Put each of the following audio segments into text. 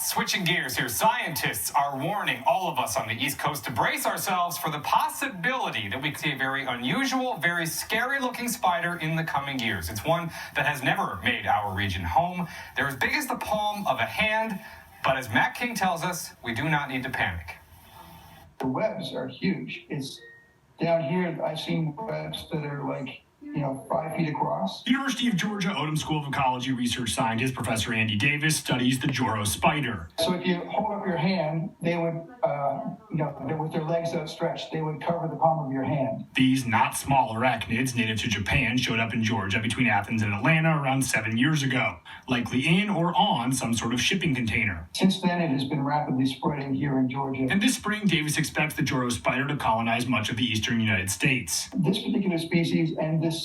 Switching gears here, scientists are warning all of us on the East Coast to brace ourselves for the possibility that we could see a very unusual, very scary-looking spider in the coming years. It's one that has never made our region home. They're as big as the palm of a hand, but as Matt King tells us, we do not need to panic. The webs are huge. It's down here, I've seen webs that are like, 5 feet across. University of Georgia Odom School of Ecology research scientist Professor Andy Davis studies the Joro spider. So if you hold up your hand, they would, with their legs outstretched, they would cover the palm of your hand. These not small arachnids native to Japan showed up in Georgia between Athens and Atlanta around 7 years ago, likely in or on some sort of shipping container. Since then, it has been rapidly spreading here in Georgia. And this spring, Davis expects the Joro spider to colonize much of the eastern United States. This particular species and this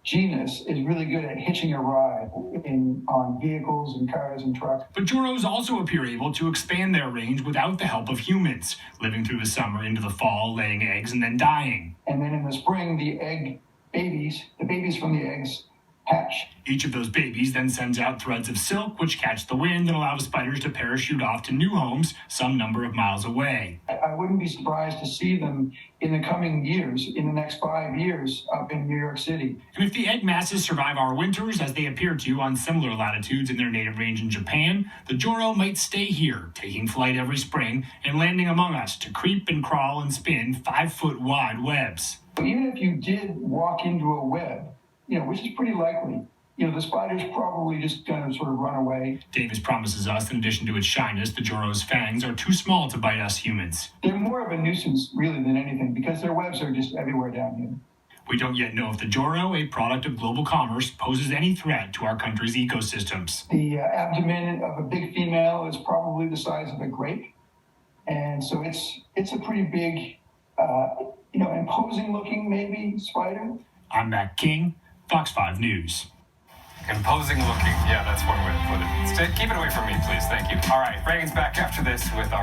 genus is really good at hitching a ride on vehicles and cars and trucks. But Joros also appear able to expand their range without the help of humans, living through the summer into the fall, laying eggs and then dying. And then in the spring, the babies from the eggs hatch. Each of those babies then sends out threads of silk which catch the wind and allow the spiders to parachute off to new homes some number of miles away. I wouldn't be surprised to see them in the coming years, in the next 5 years, up in New York City. And if the egg masses survive our winters, as they appear to on similar latitudes in their native range in Japan, the Joro might stay here, taking flight every spring and landing among us to creep and crawl and spin 5-foot wide webs. Even if you did walk into a web, which is pretty likely, the spider's probably just going to sort of run away. Davis promises us, in addition to its shyness, the Joro's fangs are too small to bite us humans. They're more of a nuisance, really, than anything, because their webs are just everywhere down here. We don't yet know if the Joro, a product of global commerce, poses any threat to our country's ecosystems. The abdomen of a big female is probably the size of a grape, and so it's a pretty big, imposing-looking, maybe, spider. I'm Matt King, Fox 5 News. Imposing looking. Yeah, that's one way to put it. Keep it away from me, please. Thank you. All right, Reagan's back after this with our